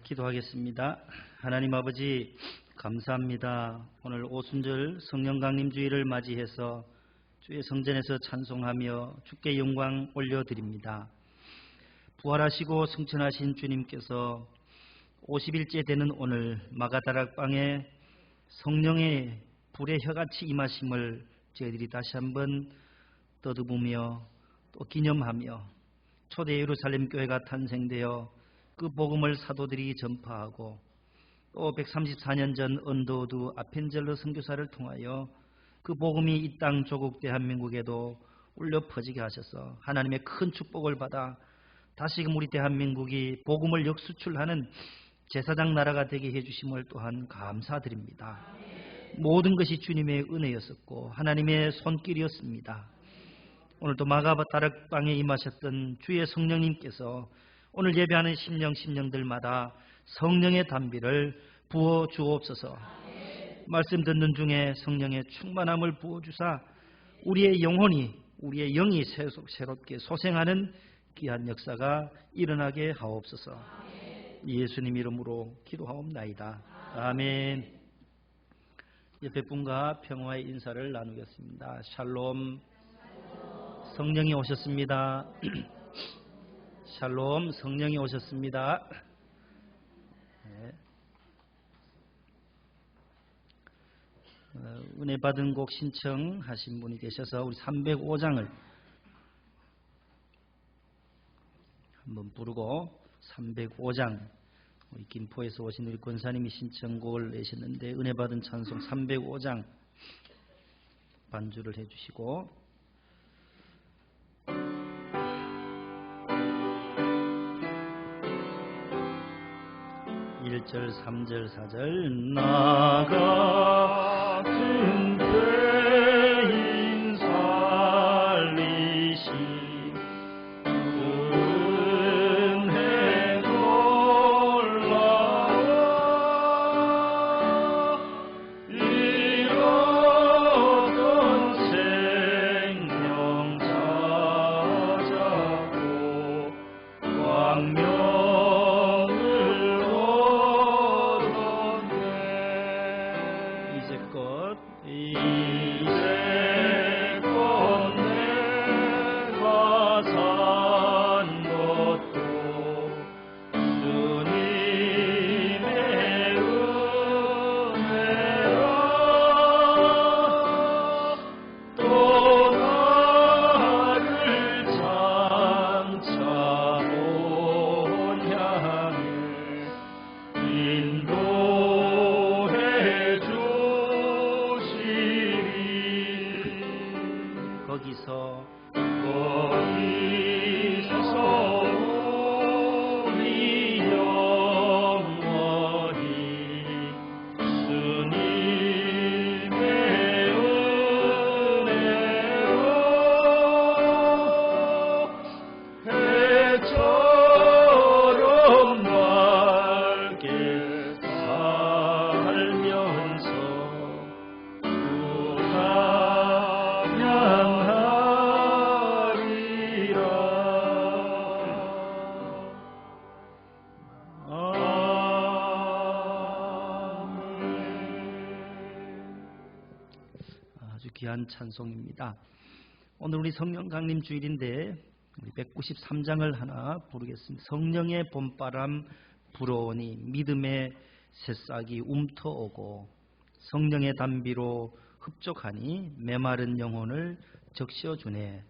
기도하겠습니다. 하나님 아버지 감사합니다. 오늘 오순절 성령 강림 주일을 맞이해서 주의 성전에서 찬송하며 주께 영광 올려드립니다. 부활하시고 승천하신 주님께서 50일째 되는 오늘 마가다락방에 성령의 불의 혀같이 임하심을 저희들이 다시 한번 떠듬으며 또 기념하며 초대 예루살렘 교회가 탄생되어 그 복음을 사도들이 전파하고 또 134년 전 언더우드 아펜젤러 선교사를 통하여 그 복음이 이 땅 조국 대한민국에도 울려 퍼지게 하셔서 하나님의 큰 축복을 받아 다시금 우리 대한민국이 복음을 역수출하는 제사장 나라가 되게 해주심을 또한 감사드립니다. 모든 것이 주님의 은혜였었고 하나님의 손길이었습니다. 오늘도 마가다락방에 임하셨던 주의 성령님께서 오늘 예배하는 심령들마다 성령의 단비를 부어 주옵소서. 말씀 듣는 중에 성령의 충만함을 부어주사 우리의 영혼이 우리의 영이 새롭게 소생하는 귀한 역사가 일어나게 하옵소서. 예수님 이름으로 기도하옵나이다. 아멘. 옆에 분과 평화의 인사를 나누겠습니다. 샬롬. 성령이 오셨습니다. 샬롬. 성령이 오셨습니다. 네. 은혜 받은 곡 신청하신 분이 계셔서 우리 305장을 한번 부르고 305장 우리 김포에서 오신 우리 권사님이 신청곡을 내셨는데 은혜 받은 찬송 305장 반주를 해주시고 1절, 3절, 4절 나 같은 죄인 살리신 은혜 놀라워 잃었던 생명 찾아고 광명 귀한 찬송입니다. 오늘 우리 성령 강림 주일인데 우리 193장을 하나 부르겠습니다. 성령의 봄바람 불어오니 믿음의 새싹이 움터오고 성령의 단비로 흡족하니 메마른 영혼을 적셔주네.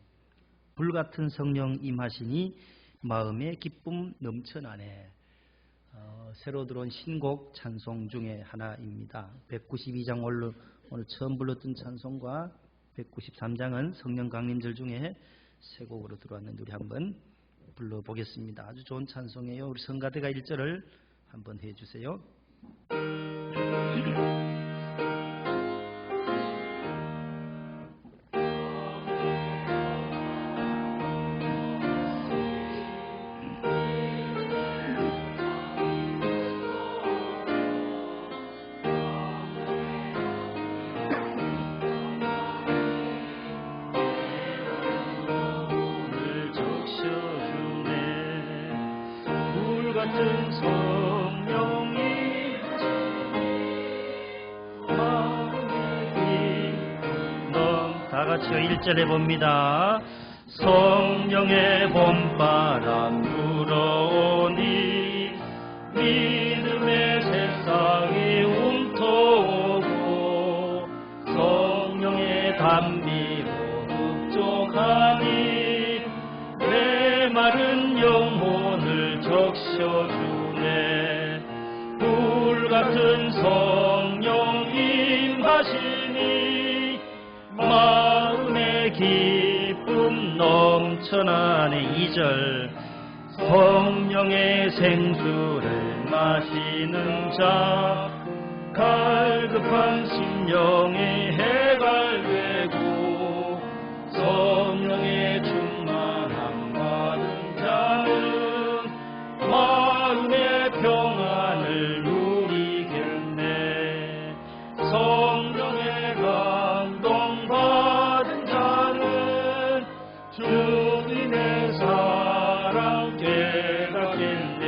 불같은 성령 임하시니 마음의 기쁨 넘쳐나네. 새로 들어온 신곡 찬송 중에 하나입니다. 192장 오늘 처음 불렀던 찬송과 193장은 성령 강림절 중에 세 곡으로 들어왔는데 우리 한번 불러보겠습니다. 아주 좋은 찬송이에요. 우리 성가대가 1절을 한번 해주세요. 真错。 같이 1절 해봅니다. 성령의 봄바람 불어오니 믿음의 새싹이 움터오고 성령의 담비로 흡족하니 메마른 영혼을 적셔주네. 불같은 성령 임하시니 마음의 기쁨 넘쳐나네. 2절 성령의 생수를 마시는 자 갈급한 심령의 해갈되고 성령의 충만함 받은 자는 마음의 평안을 누리겠네. 성령의 감동 받은 자는 주님의 사랑 깨닫겠네.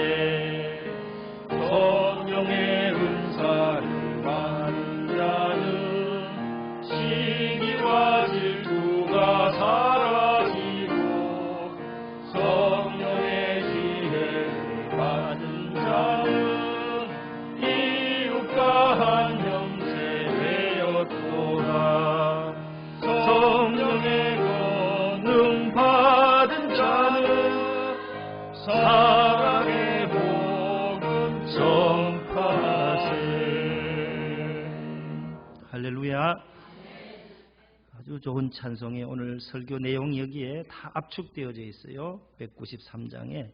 성령의 은사를 받은 자는 시기와 질투가 사라지고 성령의 지혜를 받은 자는 이웃과 한 형제 되었도다. 성령의 권능 받은 자는 사랑의 복음 전파하세. 할렐루야. 아주 좋은 찬송의 오늘 설교 내용이 여기에 다 압축되어져 있어요. 193장에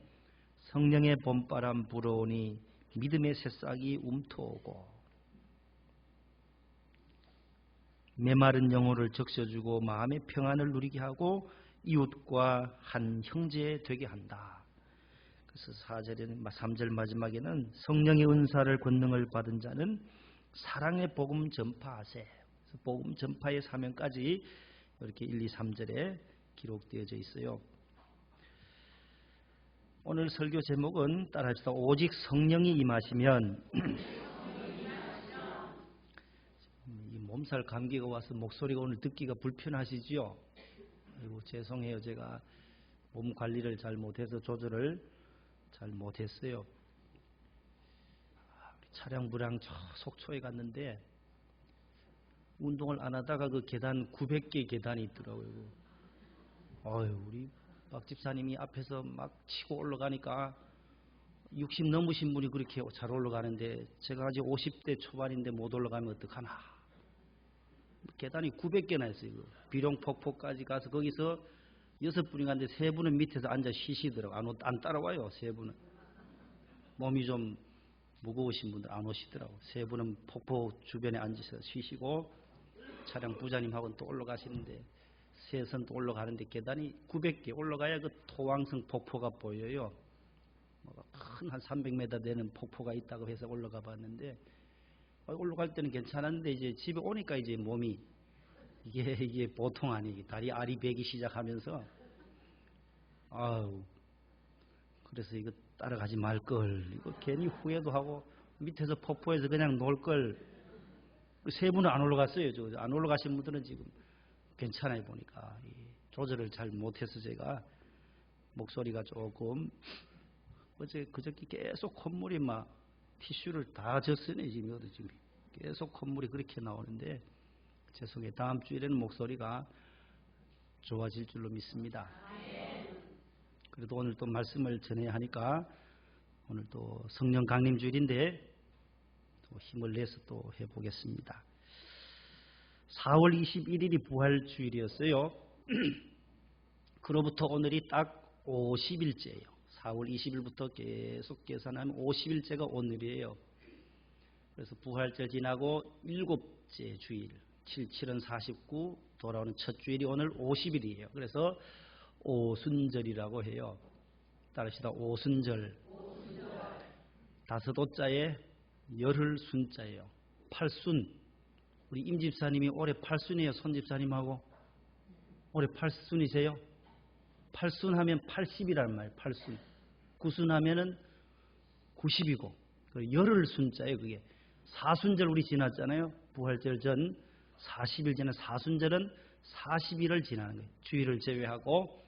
성령의 봄바람 불어오니 믿음의 새싹이 움트오고 메마른 영혼을 적셔주고 마음의 평안을 누리게 하고 이웃과 한 형제 되게 한다. 그래서 3절 마지막에는 성령의 은사를 권능을 받은 자는 사랑의 복음 전파하세. 복음 전파의 사명까지 이렇게 1, 2, 3절에 기록되어져 있어요. 오늘 설교 제목은 따라합시다. 오직 성령이 임하시면. 이 몸살 감기가 와서 목소리가 오늘 듣기가 불편하시죠? 아이고 죄송해요. 제가 몸 관리를 잘 못해서 조절을 잘 못했어요. 차량 불황 저 속초에 갔는데 운동을 안 하다가 그 계단 900개 계단이 있더라고요. 우리 박 집사님이 앞에서 막 치고 올라가니까 60 넘으신 분이 그렇게 잘 올라가는데 제가 아직 50대 초반인데 못 올라가면 어떡하나. 계단이 900개나 있어요. 비룡폭포까지 가서 거기서 6분이 갔는데 3분은 밑에서 앉아 쉬시더라고요. 안 따라와요. 3분은. 몸이 좀 무거우신 분들 안 오시더라고요. 3분은 폭포 주변에 앉아서 쉬시고 차량 부자님하고는 또 올라가시는데 셋은 또 올라가는데 계단이 900개 올라가야 그 토왕성 폭포가 보여요. 큰 한 300m 되는 폭포가 있다고 해서 올라가 봤는데 올라갈 때는 괜찮았는데 이제 집에 오니까 이제 몸이 이게 보통 아니에요. 다리 알이 배기 시작하면서 그래서 이거 따라가지 말걸. 이거 괜히 후회도 하고 밑에서 폭포에서 그냥 놀걸. 3분은 안 올라갔어요. 안 올라가신 분들은 지금 괜찮아요. 보니까 조절을 잘 못해서 제가 목소리가 조금 그저께 계속 콧물이 막 티슈를 다 젖으네. 지금 계속 콧물이 그렇게 나오는데 죄송해요. 다음 주일에는 목소리가 좋아질 줄로 믿습니다. 그래도 오늘 또 말씀을 전해야 하니까 오늘 또 성령 강림 주일인데 또 힘을 내서 또 해보겠습니다. 4월 21일이 부활주일이었어요. 그로부터 오늘이 딱 50일째예요. 4월 20일부터 계속 계산하면 50일째가 오늘이에요. 그래서 부활절 지나고 7째 주일, 7은 49, 돌아오는 첫 주일이 오늘 50일이에요. 그래서 오순절이라고 해요. 따라합시다. 오순절. 다섯 오자에 열흘 순자예요. 팔순. 우리 임집사님이 올해 팔순이에요. 손집사님하고. 올해 팔순이세요? 팔순 하면 80이란 말이에요. 팔순. 구순 하면은 90이고. 열흘 순자예요. 그게. 사순절 우리 지났잖아요. 부활절 전 40일 전에 사순절은 40일을 지나는 거예요. 주일을 제외하고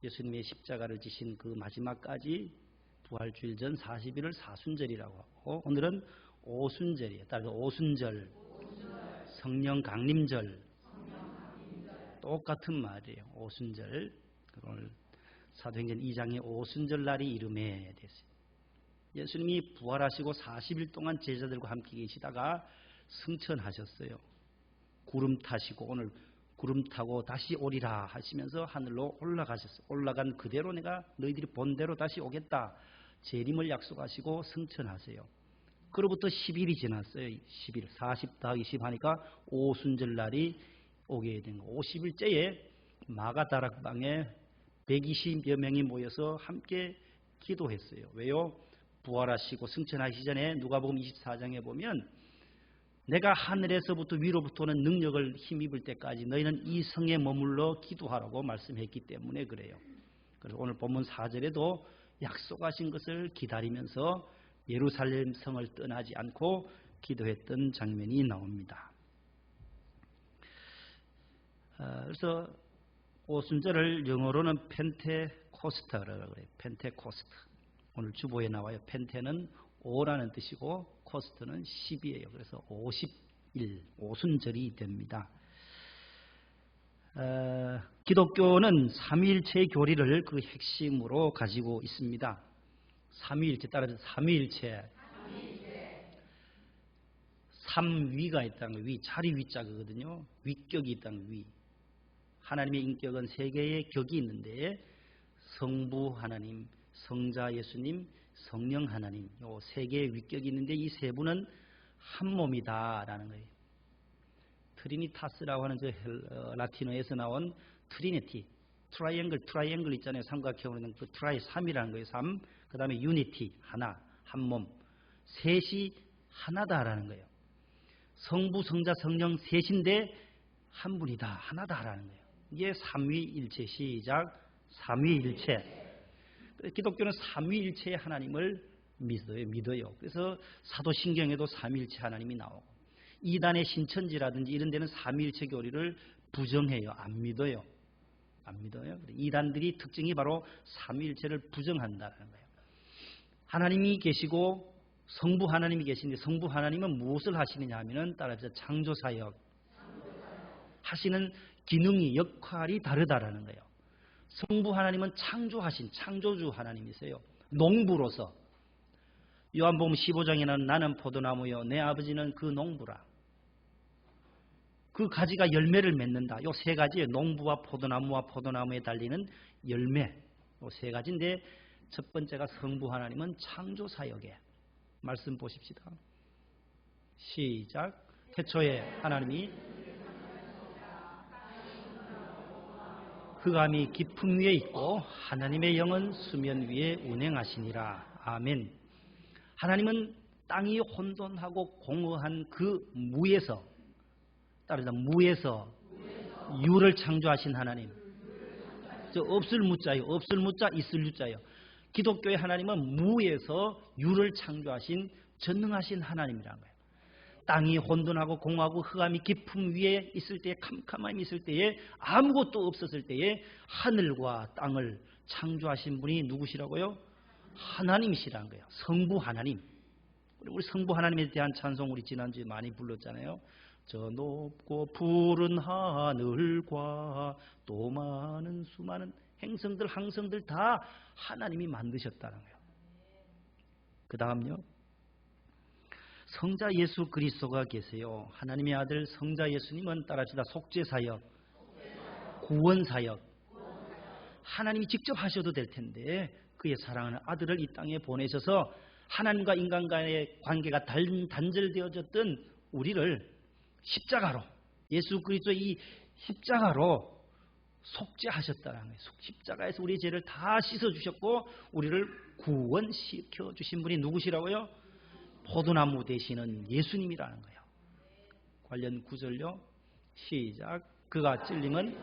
예수님의 십자가를 지신 그 마지막까지 부활주일 전 40일을 사순절이라고 하고, 오늘은 오순절이에요. 따라서 오순절, 성령 강림절, 똑같은 말이에요. 오순절. 오늘 사도행전 2장의 오순절 날이 이름에 됐어요. 예수님이 부활하시고 40일 동안 제자들과 함께 계시다가 승천하셨어요. 구름 타시고 오늘 구름 타고 다시 오리라 하시면서 하늘로 올라가셨어요. 올라간 그대로 내가 너희들이 본 대로 다시 오겠다. 재림을 약속하시고 승천하세요. 그로부터 10일이 지났어요. 10일. 40 더하기 10 하니까 오순절 날이 오게 된 거예요. 50일째에 마가다락방에 120여 명이 모여서 함께 기도했어요. 왜요? 부활하시고 승천하시기 전에 누가복음 24장에 보면 내가 하늘에서부터 위로부터 오는 능력을 힘입을 때까지 너희는 이 성에 머물러 기도하라고 말씀했기 때문에 그래요. 그래서 오늘 본문 4절에도 약속하신 것을 기다리면서 예루살렘 성을 떠나지 않고 기도했던 장면이 나옵니다. 그래서 오순절을 영어로는 펜테코스트라고 그래요. 펜테코스트. 오늘 주보에 나와요. 펜테는 5라는 뜻이고 코스트는 10이에요. 그래서 50일, 오순절이 됩니다. 기독교는 삼위일체의 교리를 그 핵심으로 가지고 있습니다. 삼위일체, 따라서 삼위일체. 삼위가 있다는 거예요. 위, 자리 위자거든요. 위격이 있다는 거예요. 위. 하나님의 인격은 세 개의 격이 있는데 성부 하나님, 성자 예수님, 성령 하나님, 이 세 개의 위격이 있는데 이 세 분은 한 몸이다라는 거예요. 트리니타스라고 하는 라틴어에서 나온 트리니티, 트라이앵글 있잖아요. 삼각형으로 그 트라이 3이라는 거예요. 3. 그 다음에 유니티, 하나, 한 몸. 셋이 하나다라는 거예요. 성부, 성자, 성령 셋인데 한 분이다, 하나다라는 거예요. 이게 삼위일체. 시작. 삼위일체. 기독교는 삼위일체의 하나님을 믿어요. 그래서 사도신경에도 삼위일체 하나님이 나오고, 이단의 신천지라든지 이런 데는 삼위일체 교리를 부정해요. 안 믿어요. 이단들이 특징이 바로 삼위일체를 부정한다는 거예요. 하나님이 계시고 성부 하나님이 계시는데 성부 하나님은 무엇을 하시느냐 하면은 따라서 창조사역 하시는 기능이, 역할이 다르다라는 거예요. 성부 하나님은 창조하신 창조주 하나님이세요. 농부로서 요한복음 15장에는 나는 포도나무요 내 아버지는 그 농부라. 그 가지가 열매를 맺는다. 요 세 가지예요. 농부와 포도나무와 포도나무에 달리는 열매. 요 세 가지인데 첫 번째가 성부 하나님은 창조사역에. 말씀 보십시다. 시작. 태초에 하나님이 흑암이 깊음 위에 있고 하나님의 영은 수면 위에 운행하시니라. 아멘. 하나님은 땅이 혼돈하고 공허한 그 무에서, 따라서 무에서 유를 창조하신 하나님. 저 없을 무자요. 없을 무자, 있을 유자요. 기독교의 하나님은 무에서 유를 창조하신 전능하신 하나님이라는 거예요. 땅이 혼돈하고 공허하고 흑암이 깊음 위에 있을 때에, 캄캄함이 있을 때에, 아무것도 없었을 때에 하늘과 땅을 창조하신 분이 누구시라고요? 하나님이시라는 거예요. 성부 하나님. 우리 성부 하나님에 대한 찬송 우리 지난주에 많이 불렀잖아요. 저 높고 푸른 하늘과 또 많은 수많은 행성들, 항성들 다 하나님이 만드셨다는 거예요. 그 다음요. 성자 예수 그리스도가 계세요. 하나님의 아들 성자 예수님은 따라합시다. 속죄사역, 구원사역. 하나님이 직접 하셔도 될 텐데 그의 사랑하는 아들을 이 땅에 보내셔서 하나님과 인간 간의 관계가 단절되어졌던 우리를 십자가로, 예수 그리스도의 이 십자가로 속죄하셨다는 거예요. 십자가에서 우리의 죄를 다 씻어주셨고 우리를 구원시켜 주신 분이 누구시라고요? 포도나무 되시는 예수님이라는 거예요. 관련 구절요. 시작. 그가 찔림은,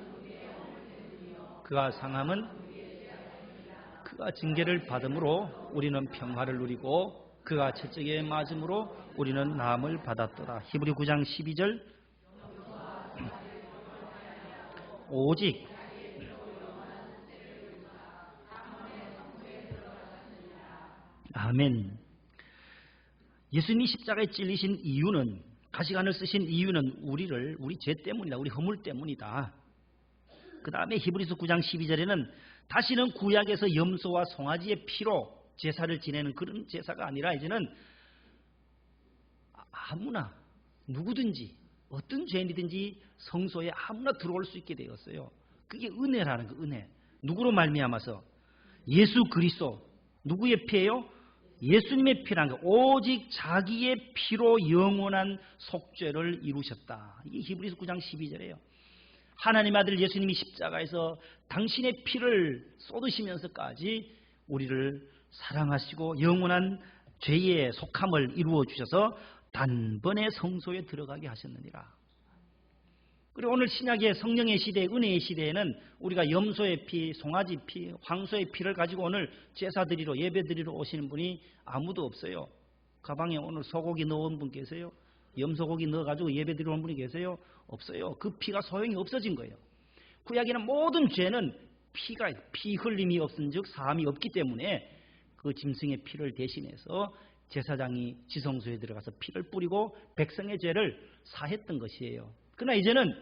그가 상함은, 그가 징계를 받음으로 우리는 평화를 누리고 그가 채찍에 맞음으로 우리는 나음을 받았더라. 히브리 9장 12절. 오직 아멘. 예수님이 십자가에 찔리신 이유는, 가시관을 쓰신 이유는 우리 죄 때문이다. 우리 허물 때문이다. 그 다음에 히브리서 9장 12절에는 다시는 구약에서 염소와 송아지의 피로 제사를 지내는 그런 제사가 아니라 이제는 아무나 누구든지 어떤 죄인이든지 성소에 아무나 들어올 수 있게 되었어요. 그게 은혜라는 거, 은혜. 누구로 말미암아서? 예수 그리스도. 누구의 피예요? 예수님의 피라는 거. 오직 자기의 피로 영원한 속죄를 이루셨다. 이게 히브리서 9장 12절이에요. 하나님 아들 예수님이 십자가에서 당신의 피를 쏟으시면서까지 우리를 사랑하시고 영원한 죄의 속함을 이루어 주셔서 단번에 성소에 들어가게 하셨느니라. 그리고 오늘 신약의 성령의 시대, 은혜의 시대에는 우리가 염소의 피, 송아지 피, 황소의 피를 가지고 오늘 제사 드리러, 예배 드리러 오시는 분이 아무도 없어요. 가방에 오늘 소고기 넣은 분 계세요? 염소고기 넣어가지고 예배 드리러 온 분이 계세요? 없어요. 그 피가 소용이 없어진 거예요. 구약에는 모든 죄는 피 흘림이 없은 즉 사함이 없기 때문에 그 짐승의 피를 대신해서 제사장이 지성소에 들어가서 피를 뿌리고 백성의 죄를 사했던 것이에요. 그러나 이제는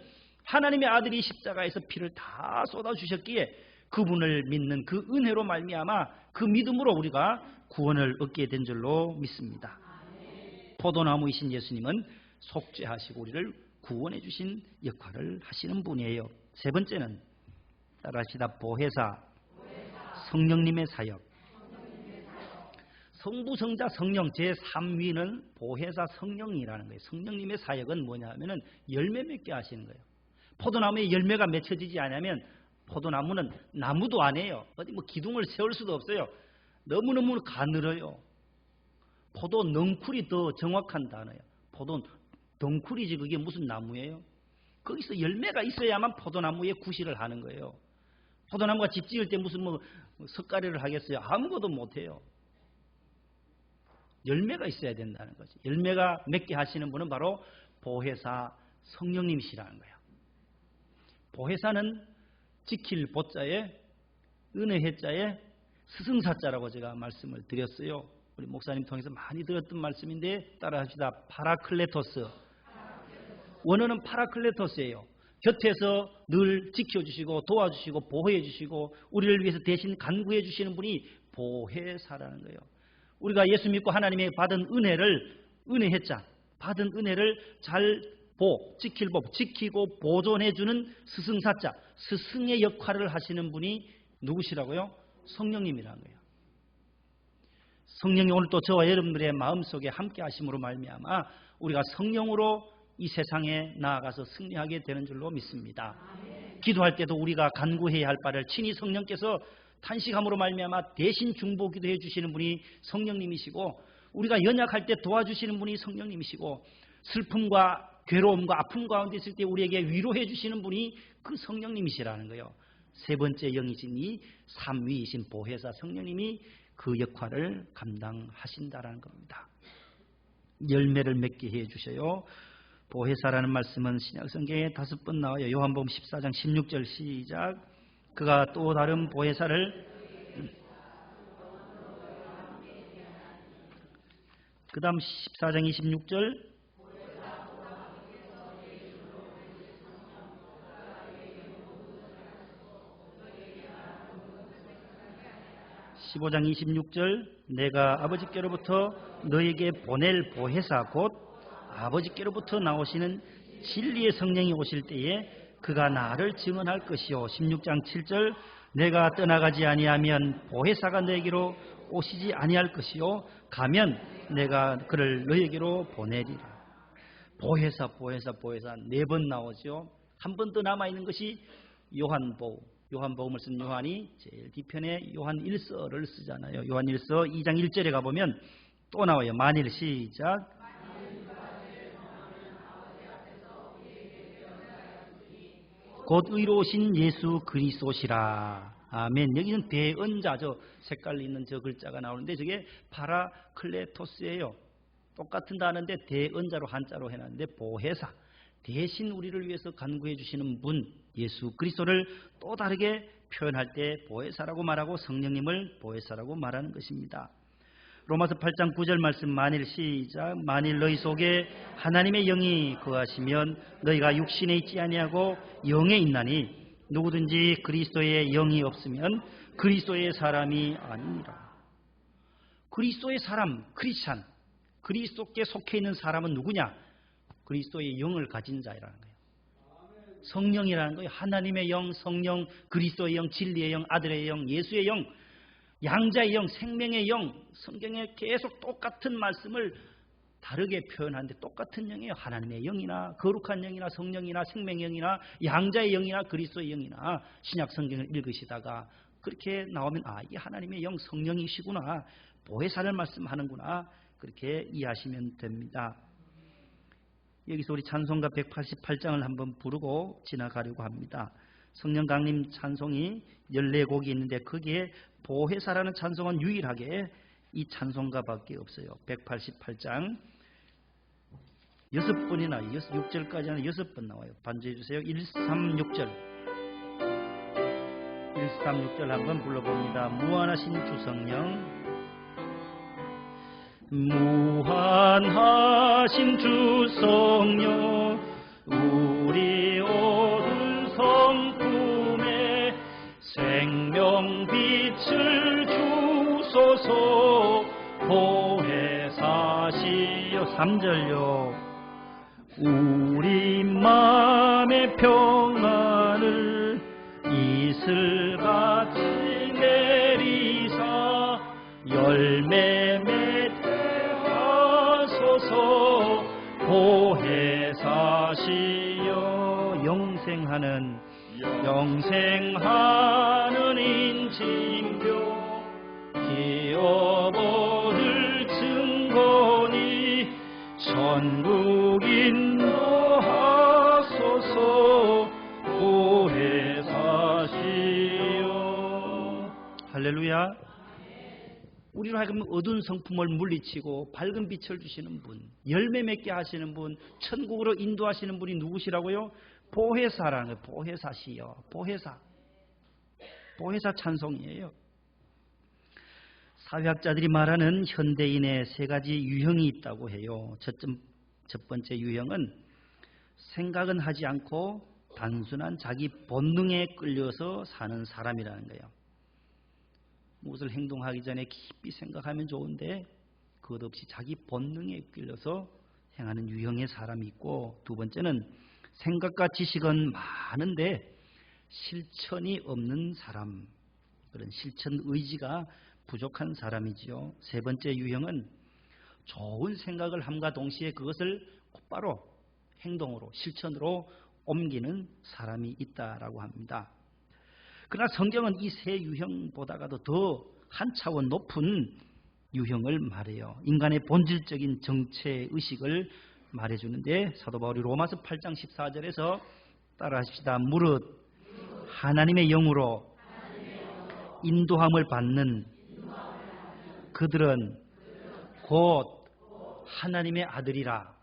하나님의 아들이 십자가에서 피를 다 쏟아주셨기에 그분을 믿는 그 은혜로 말미암아 그 믿음으로 우리가 구원을 얻게 된 줄로 믿습니다. 포도나무이신 예수님은 속죄하시고 우리를 구원해 주신 역할을 하시는 분이에요. 세 번째는 따라하시다 보혜사, 성령님의 사역. 성부, 성자, 성령 제3위는 보혜사 성령이라는 거예요. 성령님의 사역은 뭐냐 하면은 열매 맺게 하시는 거예요. 포도나무에 열매가 맺혀지지 않으면 포도나무는 나무도 아니에요. 어디 뭐 기둥을 세울 수도 없어요. 너무너무 가늘어요. 포도 넝쿨이 더 정확한 단어예요. 포도 넝쿨이지 그게 무슨 나무예요? 거기서 열매가 있어야만 포도나무에 구실을 하는 거예요. 포도나무가 집 지을 때 무슨 뭐 석가래를 하겠어요? 아무것도 못해요. 열매가 있어야 된다는 거죠. 열매가 맺게 하시는 분은 바로 보혜사 성령님이시라는 거예요. 보혜사는 지킬 보자에 은혜 해자에 스승사자라고 제가 말씀을 드렸어요. 우리 목사님 통해서 많이 들었던 말씀인데 따라합시다. 파라클레토스. 원어는 파라클레토스예요. 곁에서 늘 지켜주시고 도와주시고 보호해 주시고 우리를 위해서 대신 간구해 주시는 분이 보혜사라는 거예요. 우리가 예수 믿고 하나님의 받은 은혜를, 은혜했자 받은 은혜를 잘 지키고 보존해 주는 스승사자, 스승의 역할을 하시는 분이 누구시라고요? 성령님이라는 거예요. 성령이 오늘 또 저와 여러분들의 마음속에 함께 하심으로 말미암아 우리가 성령으로 이 세상에 나아가서 승리하게 되는 줄로 믿습니다. 기도할 때도 우리가 간구해야 할 바를 친히 성령께서 탄식함으로 말미암아 대신 중보기도해 주시는 분이 성령님이시고 우리가 연약할 때 도와주시는 분이 성령님이시고 슬픔과 괴로움과 아픔 가운데 있을 때 우리에게 위로해 주시는 분이 그 성령님이시라는 거예요. 세 번째 영이신 이 삼위이신 보혜사 성령님이 그 역할을 감당하신다라는 겁니다. 열매를 맺게 해 주셔요. 보혜사라는 말씀은 신약 성경에 5번 나와요. 요한복음 14장 16절 시작. 그가 또 다른 보혜사를 그 다음 14장 26절 15장 26절 내가 아버지께로부터 너에게 보낼 보혜사 곧 아버지께로부터 나오시는 진리의 성령이 오실 때에 그가 나를 증언할 것이요. 16장 7절 내가 떠나가지 아니하면 보혜사가 너에게로 오시지 아니할 것이요. 가면 내가 그를 너에게로 보내리라. 보혜사 4번 나오죠. 한 번 더 남아있는 것이 요한복음을 쓴 요한이 제일 뒤편에 요한 1서를 쓰잖아요. 요한 1서 2장 1절에 가보면 또 나와요. 만일 시작 곧 의로우신 예수 그리스도시라. 아멘. 여기는 대언자 저 색깔 있는 저 글자가 나오는데 저게 파라클레토스예요. 똑같은 단어인데 대언자로 한자로 해놨는데 보혜사. 대신 우리를 위해서 간구해 주시는 분 예수 그리스도를 또 다르게 표현할 때 보혜사라고 말하고 성령님을 보혜사라고 말하는 것입니다. 로마서 8장 9절 말씀 만일 시작 만일 너희 속에 하나님의 영이 거하시면 너희가 육신에 있지 아니하고 영에 있나니 누구든지 그리스도의 영이 없으면 그리스도의 사람이 아니니라. 그리스도의 사람, 크리스찬, 그리스도께 속해 있는 사람은 누구냐? 그리스도의 영을 가진 자라는 거예요. 성령이라는 거예요. 하나님의 영, 성령, 그리스도의 영, 진리의 영, 아들의 영, 예수의 영, 양자의 영, 생명의 영. 성경에 계속 똑같은 말씀을 다르게 표현하는데 똑같은 영이에요. 하나님의 영이나 거룩한 영이나 성령이나 생명의 영이나 양자의 영이나 그리스도의 영이나 신약 성경을 읽으시다가 그렇게 나오면 이게 하나님의 영 성령이시구나, 보혜사를 말씀하는구나, 그렇게 이해하시면 됩니다. 여기서 우리 찬송가 188장을 한번 부르고 지나가려고 합니다. 성령 강림 찬송이 14곡이 있는데 거기에 보혜사라는 찬송은 유일하게 이 찬송가밖에 없어요. 188장 6번이나 6절까지는 6번 나와요. 반주해 주세요. 136절 136절 한번 불러봅니다. 무한하신 주성령, 무한하신 주성령, 우리 오늘 성품에 생명빛을 주소서. 보혜사시여 3절요 우리 마음의 평안을 이슬같이 내리사 열매 맺게 하소서. 보혜사시여 영생하는 인침표 기업을 증거니 천국 인도하소서. 보혜사시여. 할렐루야. 우리로 하여금 어두운 성품을 물리치고 밝은 빛을 주시는 분, 열매 맺게 하시는 분, 천국으로 인도하시는 분이 누구시라고요? 보혜사라는 거예요. 보혜사시여. 보혜사 찬송이에요. 사회학자들이 말하는 현대인의 세 가지 유형이 있다고 해요. 첫 번째 유형은 생각은 하지 않고 단순한 자기 본능에 끌려서 사는 사람이라는 거예요. 무엇을 행동하기 전에 깊이 생각하면 좋은데 그것 없이 자기 본능에 끌려서 행하는 유형의 사람이 있고, 두 번째는 생각과 지식은 많은데 실천이 없는 사람, 그런 실천 의지가 부족한 사람이지요. 세 번째 유형은 좋은 생각을 함과 동시에 그것을 곧바로 행동으로, 실천으로 옮기는 사람이 있다라고 합니다. 그러나 성경은 이 세 유형보다도 더 한 차원 높은 유형을 말해요. 인간의 본질적인 정체의식을 말해주는데 사도 바울이 로마서 8장 14절에서 따라하십시다. 무릇 하나님의 영으로 인도함을 받는 그들은 곧 하나님의 아들이라.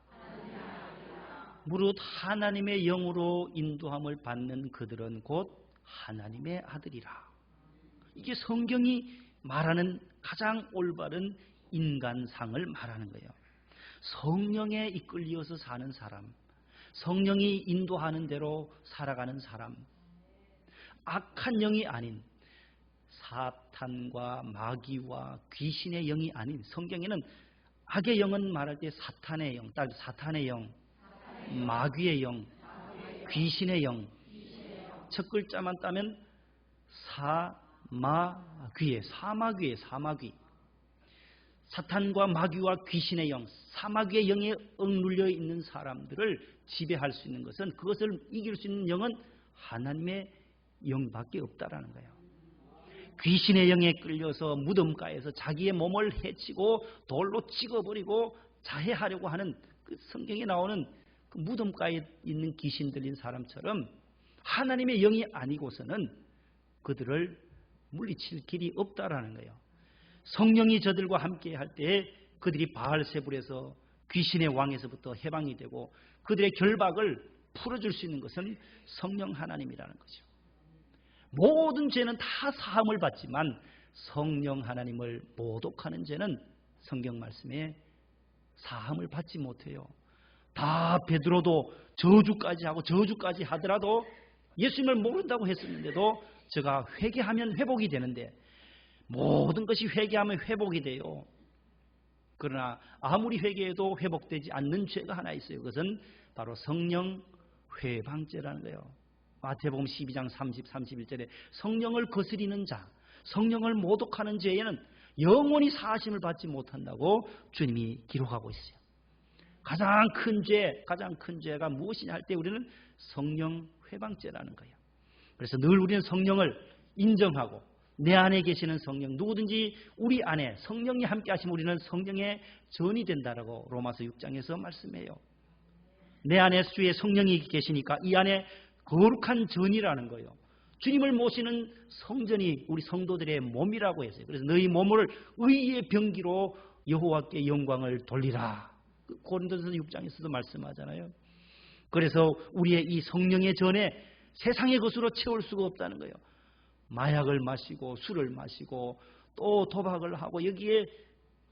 무릇 하나님의 영으로 인도함을 받는 그들은 곧 하나님의 아들이라. 이게 성경이 말하는 가장 올바른 인간상을 말하는 거예요. 성령에 이끌려서 사는 사람, 성령이 인도하는 대로 살아가는 사람, 악한 영이 아닌 사탄과 마귀와 귀신의 영이 아닌, 성경에는 악의 영은 말할 때 사탄의 영, 사탄의 영, 마귀의 영, 귀신의 영, 첫 글자만 따면 사마귀. 사탄과 마귀와 귀신의 영, 사마귀의 영에 억눌려 있는 사람들을 지배할 수 있는 것은, 그것을 이길 수 있는 영은 하나님의 영밖에 없다라는 거예요. 귀신의 영에 끌려서 무덤가에서 자기의 몸을 해치고 돌로 찍어버리고 자해하려고 하는 그 성경에 나오는 그 무덤가에 있는 귀신 들린 사람처럼 하나님의 영이 아니고서는 그들을 물리칠 길이 없다라는 거예요. 성령이 저들과 함께 할 때 그들이 바알세불에서 귀신의 왕에서부터 해방이 되고 그들의 결박을 풀어줄 수 있는 것은 성령 하나님이라는 거죠. 모든 죄는 다 사함을 받지만 성령 하나님을 모독하는 죄는 성경 말씀에 사함을 받지 못해요. 다 베드로도 저주까지 하고 저주까지 하더라도 예수님을 모른다고 했었는데도 제가 회개하면 회복이 되는데 모든 것이 회개하면 회복이 돼요. 그러나 아무리 회개해도 회복되지 않는 죄가 하나 있어요. 그것은 바로 성령 회방죄라는 거예요. 마태복음 12장 30, 31절에 성령을 거스리는 자, 성령을 모독하는 죄에는 영원히 사하심을 받지 못한다고 주님이 기록하고 있어요. 가장 큰 죄가 무엇이냐 할 때 우리는 성령 회방죄라는 거예요. 그래서 늘 우리는 성령을 인정하고 내 안에 계시는 성령, 누구든지 우리 안에 성령이 함께 하시면 우리는 성령의 전이 된다라고 로마서 6장에서 말씀해요. 내 안에 주의 성령이 계시니까 이 안에 거룩한 전이라는 거예요. 주님을 모시는 성전이 우리 성도들의 몸이라고 했어요. 그래서 너희 몸을 의의 병기로 여호와께 영광을 돌리라. 고린도전서 6장에서도 말씀하잖아요. 그래서 우리의 이 성령의 전에 세상의 것으로 채울 수가 없다는 거예요. 마약을 마시고 술을 마시고 또 도박을 하고 여기에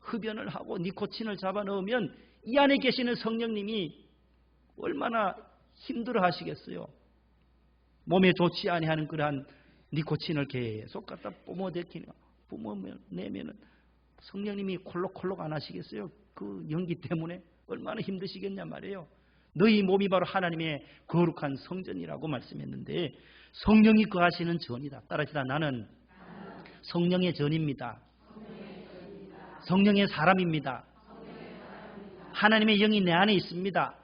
흡연을 하고 니코틴을 잡아넣으면 이 안에 계시는 성령님이 얼마나 힘들어 하시겠어요. 몸에 좋지 아니하는 그러한 니코틴을 계속 갖다 뿜어내면은 성령님이 콜록콜록 안 하시겠어요? 그 연기 때문에 얼마나 힘드시겠냐 말이에요. 너희 몸이 바로 하나님의 거룩한 성전이라고 말씀했는데 성령이 거하시는 전이다. 따라합시다. 나는 성령의 전입니다. 성령의 사람입니다. 하나님의 영이 내 안에 있습니다.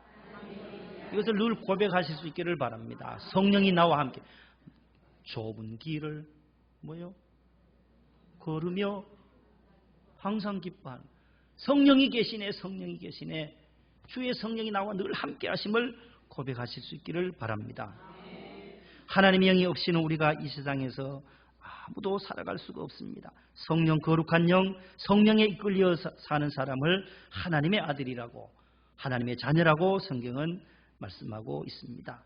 이것을 늘 고백하실 수 있기를 바랍니다. 성령이 나와 함께 좁은 길을 걸으며 항상 기뻐하는 성령이 계시네. 성령이 계시네. 주의 성령이 나와 늘 함께 하심을 고백하실 수 있기를 바랍니다. 하나님의 영이 없이는 우리가 이 세상에서 아무도 살아갈 수가 없습니다. 성령 거룩한 영, 성령에 이끌려 사는 사람을 하나님의 아들이라고 하나님의 자녀라고 성경은 말씀하고 있습니다.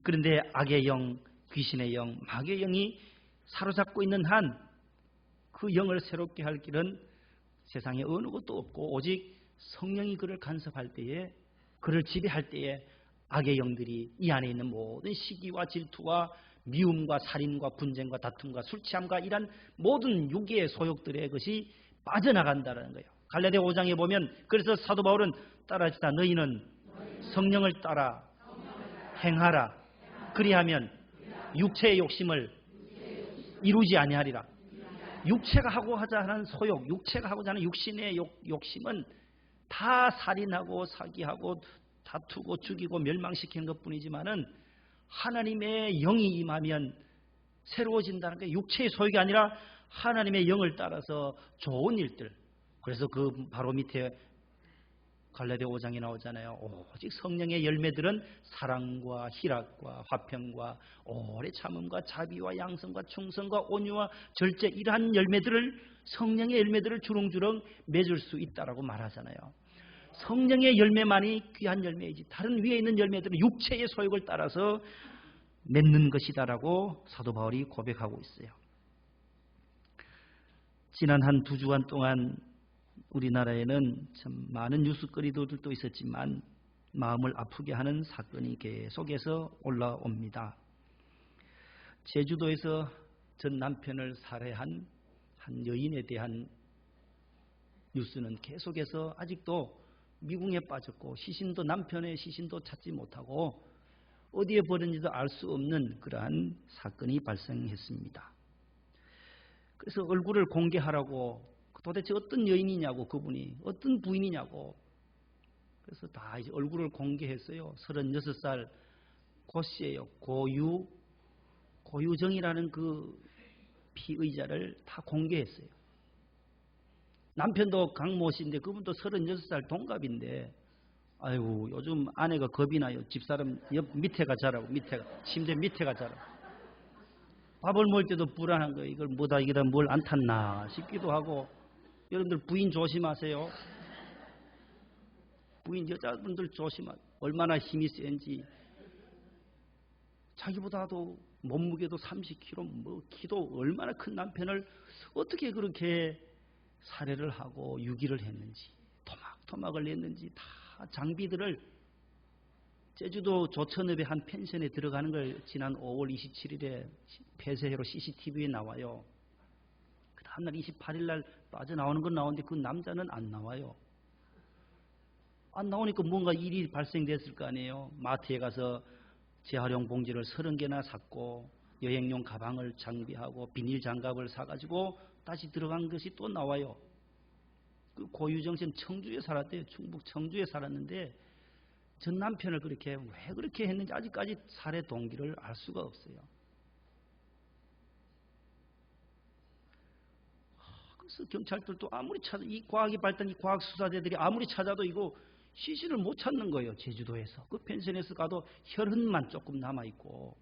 그런데 악의 영, 귀신의 영, 마귀의 영이 사로잡고 있는 한 그 영을 새롭게 할 길은 세상에 어느 것도 없고 오직 성령이 그를 간섭할 때에 그를 지배할 때에 악의 영들이 이 안에 있는 모든 시기와 질투와 미움과 살인과 분쟁과 다툼과 술 취함과 이런 모든 육의 소욕들의 것이 빠져나간다는 거예요. 갈라디아 5장에 보면 그래서 사도 바울은 따라하시다. 너희는 성령을 따라 행하라. 그리하면 육체의 욕심을 이루지 아니하리라. 육체가 하고 하자 하는 소욕, 육체가 하고자 하는 육신의 욕심은 다 살인하고 사기하고 다투고 죽이고 멸망시키는 것뿐이지만은 하나님의 영이 임하면 새로워진다는 게 육체의 소욕이 아니라 하나님의 영을 따라서 좋은 일들. 그래서 그 바로 밑에 갈라디아 5장에 나오잖아요. 오직 성령의 열매들은 사랑과 희락과 화평과 오래 참음과 자비와 양성과 충성과 온유와 절제 이러한 열매들을 성령의 열매들을 주렁주렁 맺을 수 있다라고 말하잖아요. 성령의 열매만이 귀한 열매이지 다른 위에 있는 열매들은 육체의 소욕을 따라서 맺는 것이다라고 사도 바울이 고백하고 있어요. 지난 한 2주간 동안 우리나라에는 참 많은 뉴스거리들도 있었지만 마음을 아프게 하는 사건이 계속해서 올라옵니다. 제주도에서 전 남편을 살해한 한 여인에 대한 뉴스는 계속해서 아직도 미궁에 빠졌고 남편의 시신도 찾지 못하고 어디에 버렸는지도 알 수 없는 그러한 사건이 발생했습니다. 그래서 얼굴을 공개하라고 도대체 어떤 여인이냐고 그분이 어떤 부인이냐고 그래서 다 이제 얼굴을 공개했어요. 36살 고씨예요. 고유정이라는 그 피의자를 다 공개했어요. 남편도 강모 씨인데 그분도 36살 동갑인데 아이고 요즘 아내가 겁이 나요. 집사람 밑에가 자라고 침대 밑에가 자라고 밥을 먹을 때도 불안한 거예요. 이걸 뭐다 이게다 뭘 안 탔나 싶기도 하고 여러분들 부인 조심하세요. 부인 여자분들 조심하. 얼마나 힘이 센지. 자기보다도 몸무게도 30kg, 뭐 키도 얼마나 큰 남편을 어떻게 그렇게 살해를 하고 유기를 했는지, 토막토막을 냈는지 다 장비들을 제주도 조천읍의 한 펜션에 들어가는 걸 지난 5월 27일에 폐쇄회로 CCTV에 나와요. 그 다음날 28일 날 빠져나오는 건 나오는데 그 남자는 안 나와요. 안 나오니까 뭔가 일이 발생됐을 거 아니에요. 마트에 가서 재활용 봉지를 30개나 샀고 여행용 가방을 장비하고 비닐 장갑을 사가지고 다시 들어간 것이 또 나와요. 그 고유정 씨는 청주에 살았대요. 충북 청주에 살았는데 전 남편을 그렇게 왜 그렇게 했는지 아직까지 살해 동기를 알 수가 없어요. 그래서 경찰들도 아무리 찾아, 이 과학이 발달, 이 과학 수사대들이 아무리 찾아도 이거 시신을 못 찾는 거예요. 제주도에서. 그 펜션에서 가도 혈흔만 조금 남아있고.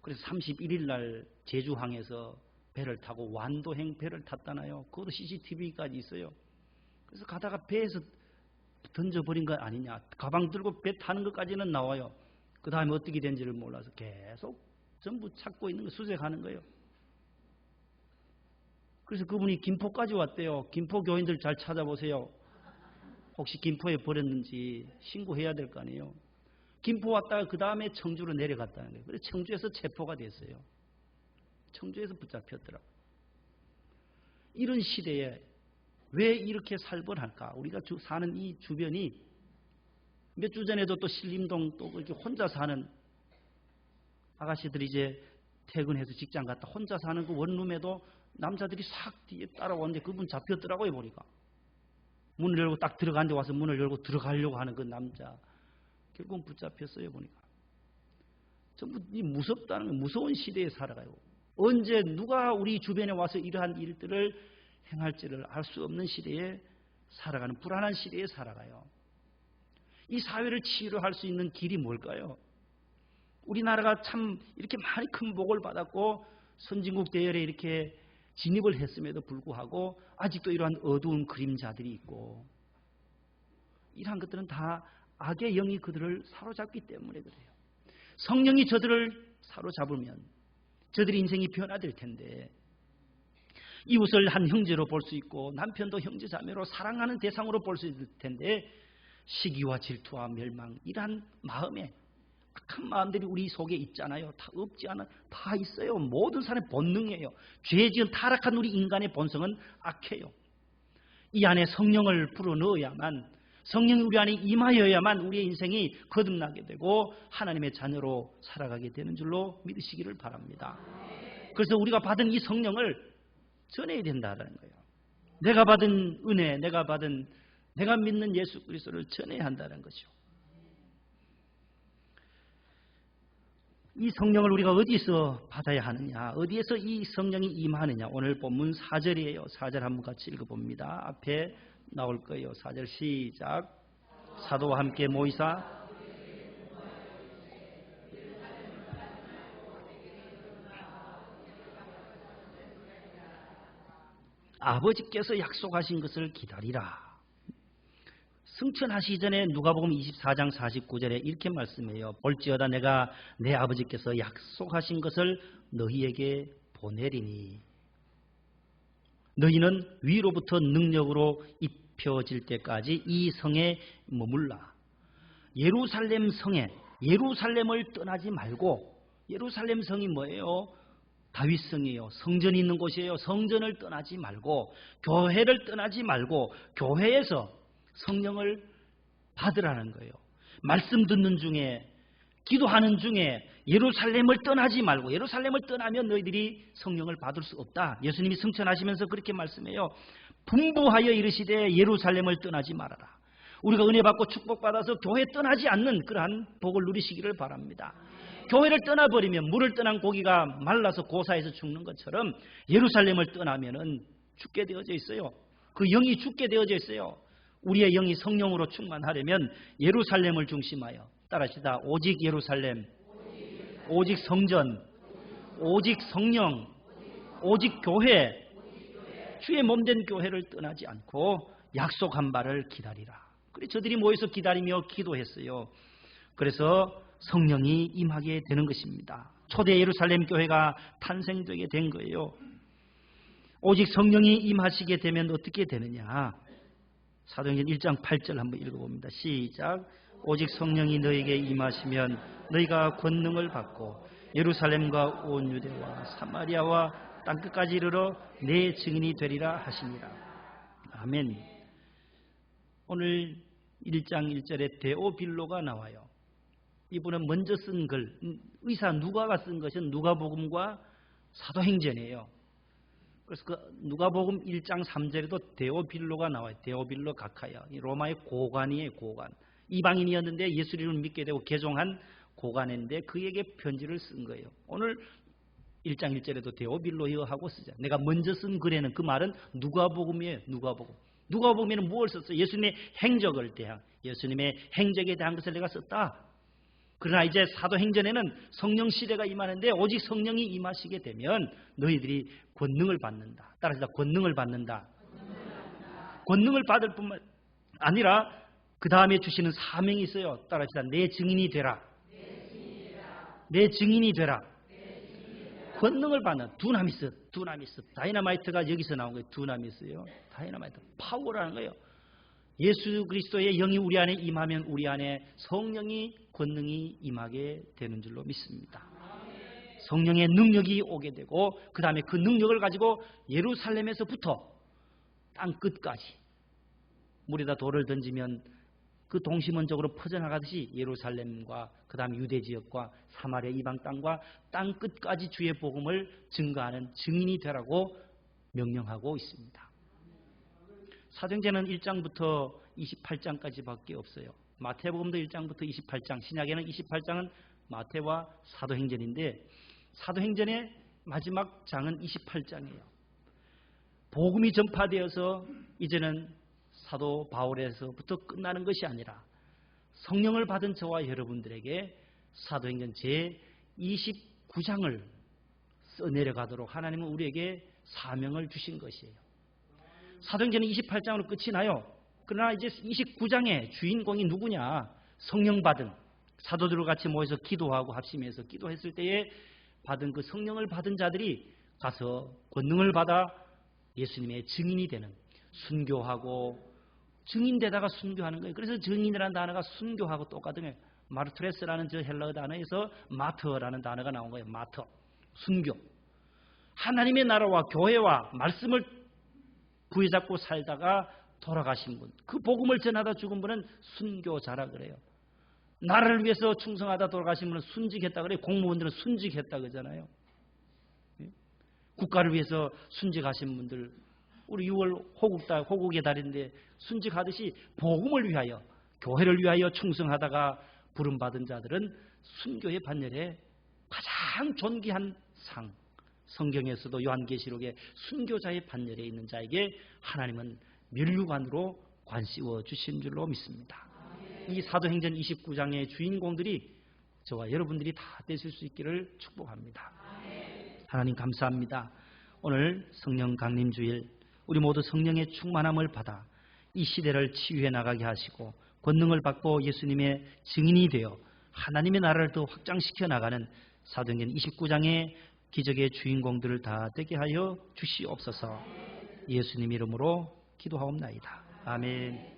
그래서 31일 날 제주항에서 배를 타고 완도행 배를 탔잖아요. 그것도 CCTV까지 있어요. 그래서 가다가 배에서 던져버린 거 아니냐. 가방 들고 배 타는 것까지는 나와요. 그 다음에 어떻게 된지를 몰라서 계속 전부 찾고 있는 거, 수색하는 거예요. 그래서 그분이 김포까지 왔대요. 김포 교인들 잘 찾아보세요. 혹시 김포에 버렸는지 신고해야 될 거 아니에요. 김포 왔다가 그 다음에 청주로 내려갔다는 거예요. 그래서 청주에서 체포가 됐어요. 청주에서 붙잡혔더라고요. 이런 시대에 왜 이렇게 살벌할까? 우리가 사는 이 주변이 몇 주 전에도 또 신림동 또 이렇게 혼자 사는 아가씨들이 이제 퇴근해서 직장 갔다 혼자 사는 그 원룸에도 남자들이 싹 뒤에 따라오는데 그분 잡혔더라고요. 보니까 문을 열고 딱 들어가는데 와서 문을 열고 들어가려고 하는 그 남자 결국은 붙잡혔어요. 보니까 전부 이 무섭다는 거, 무서운 시대에 살아가요. 언제 누가 우리 주변에 와서 이러한 일들을 행할지를 알 수 없는 시대에 살아가는 불안한 시대에 살아가요. 이 사회를 치유할 수 있는 길이 뭘까요? 우리나라가 참 이렇게 많이 큰 복을 받았고 선진국 대열에 이렇게 진입을 했음에도 불구하고 아직도 이러한 어두운 그림자들이 있고 이러한 것들은 다 악의 영이 그들을 사로잡기 때문에 그래요. 성령이 저들을 사로잡으면 저들의 인생이 변화될 텐데 이웃을 한 형제로 볼 수 있고 남편도 형제 자매로 사랑하는 대상으로 볼 수 있을 텐데 시기와 질투와 멸망 이러한 마음에 악한 마음들이 우리 속에 있잖아요. 다 없지 않아 다 있어요. 모든 사람의 본능이에요. 죄 지은 타락한 우리 인간의 본성은 악해요. 이 안에 성령을 불어넣어야만 성령이 우리 안에 임하여야만 우리의 인생이 거듭나게 되고 하나님의 자녀로 살아가게 되는 줄로 믿으시기를 바랍니다. 그래서 우리가 받은 이 성령을 전해야 된다는 거예요. 내가 받은 은혜, 내가 믿는 예수 그리스도를 전해야 한다는 거죠. 이 성령을 우리가 어디서 받아야 하느냐, 어디에서 이 성령이 임하느냐. 오늘 본문 4절이에요. 4절 한번 같이 읽어봅니다. 앞에 나올 거예요. 4절 시작. 사도와 함께 모이사 아버지께서 약속하신 것을 기다리라. 승천하시기 전에 누가복음 24장 49절에 이렇게 말씀해요. 볼지어다 내가 내 아버지께서 약속하신 것을 너희에게 보내리니 너희는 위로부터 능력으로 입혀질 때까지 이 성에 머물라. 예루살렘 성에 예루살렘을 떠나지 말고 예루살렘 성이 뭐예요? 다윗성이에요. 성전이 있는 곳이에요. 성전을 떠나지 말고 교회를 떠나지 말고 교회에서 성령을 받으라는 거예요. 말씀 듣는 중에 기도하는 중에 예루살렘을 떠나지 말고 예루살렘을 떠나면 너희들이 성령을 받을 수 없다. 예수님이 승천하시면서 그렇게 말씀해요. 분부하여 이르시되 예루살렘을 떠나지 말아라. 우리가 은혜 받고 축복받아서 교회 떠나지 않는 그러한 복을 누리시기를 바랍니다. 교회를 떠나버리면 물을 떠난 고기가 말라서 고사해서 죽는 것처럼 예루살렘을 떠나면은 죽게 되어져 있어요. 그 영이 죽게 되어져 있어요. 우리의 영이 성령으로 충만하려면 예루살렘을 중심하여 따라하시다. 오직 예루살렘, 오직 성전, 오직 성령, 오직 교회, 주의 몸된 교회를 떠나지 않고 약속한 바를 기다리라. 그래 저들이 모여서 기다리며 기도했어요. 그래서 성령이 임하게 되는 것입니다. 초대 예루살렘 교회가 탄생되게 된 거예요. 오직 성령이 임하시게 되면 어떻게 되느냐? 사도행전 1장 8절 한번 읽어봅니다. 시작. 오직 성령이 너에게 임하시면 너희가 권능을 받고 예루살렘과 온 유대와 사마리아와 땅끝까지 이르러 내 증인이 되리라 하시니라. 아멘. 오늘 1장 1절에 데오빌로가 나와요. 이분은 먼저 쓴 글, 의사 누가가 쓴 것은 누가복음과 사도행전이에요. 그래서 그 누가복음 1장 3절에도 데오빌로가 나와요. 데오빌로 가카야. 로마의 고관이에요. 고관. 이방인이었는데 예수님을 믿게 되고 개종한 고관인데 그에게 편지를 쓴 거예요. 오늘 1장 1절에도 데오빌로여 하고 쓰자. 내가 먼저 쓴 글에는 그 말은 누가복음이에요. 누가복음. 누가복음에는 무엇을 썼어요? 예수님의 행적을 대한, 예수님의 행적에 대한 것을 내가 썼다. 그러나 이제 사도행전에는 성령 시대가 임하는데 오직 성령이 임하시게 되면 너희들이 권능을 받는다. 따라서 권능을 받는다. 권능을 받을 뿐만 아니라 그 다음에 주시는 사명이 있어요. 따라서 내 증인이 되라. 내 증인이 되라. 권능을 받는 두나미스. 다이너마이트가 여기서 나온 거예요. 두나미스요. 다이너마이트. 파워라는 거예요. 예수 그리스도의 영이 우리 안에 임하면 우리 안에 성령이 권능이 임하게 되는 줄로 믿습니다. 성령의 능력이 오게 되고 그 다음에 그 능력을 가지고 예루살렘에서부터 땅 끝까지 물에다 돌을 던지면 그 동시먼적으로 퍼져나가듯이 예루살렘과 그 다음 유대 지역과 사마리아 이방 땅과 땅 끝까지 주의 복음을 증거하는 증인이 되라고 명령하고 있습니다. 사도행전은 1장부터 28장까지밖에 없어요. 마태복음도 1장부터 28장, 신약에는 28장은 마태와 사도행전인데 사도행전의 마지막 장은 28장이에요. 복음이 전파되어서 이제는 사도 바울에서부터 끝나는 것이 아니라 성령을 받은 저와 여러분들에게 사도행전 제29장을 써내려가도록 하나님은 우리에게 사명을 주신 것이에요. 사도행전은 28장으로 끝이 나요. 그러나 이제 29장의 주인공이 누구냐? 성령 받은 사도들과 같이 모여서 기도하고 합심해서 기도했을 때에 받은 그 성령을 받은 자들이 가서 권능을 받아 예수님의 증인이 되는, 순교하고 증인되다가 순교하는 거예요. 그래서 증인이라는 단어가 순교하고 똑같은 마르트레스라는 저 헬라어 단어에서 마터라는 단어가 나온 거예요. 마터, 순교. 하나님의 나라와 교회와 말씀을 부여잡고 살다가 돌아가신 분, 그 복음을 전하다 죽은 분은 순교자라 그래요. 나라를 위해서 충성하다 돌아가신 분은 순직했다 그래요. 공무원들은 순직했다 그러잖아요. 국가를 위해서 순직하신 분들, 우리 6월 호국의 달인데 순직하듯이 복음을 위하여, 교회를 위하여 충성하다가 부름받은 자들은 순교의 반열에 가장 존귀한 상, 성경에서도 요한계시록에 순교자의 반열에 있는 자에게 하나님은 면류관으로 관씌워 주신 줄로 믿습니다. 이 사도행전 29장의 주인공들이 저와 여러분들이 다 되실 수 있기를 축복합니다. 하나님 감사합니다. 오늘 성령 강림주일 우리 모두 성령의 충만함을 받아 이 시대를 치유해 나가게 하시고 권능을 받고 예수님의 증인이 되어 하나님의 나라를 더 확장시켜 나가는 사도행전 29장의 기적의 주인공들을 다 되게 하여 주시옵소서. 예수님 이름으로 기도하옵나이다. 아멘.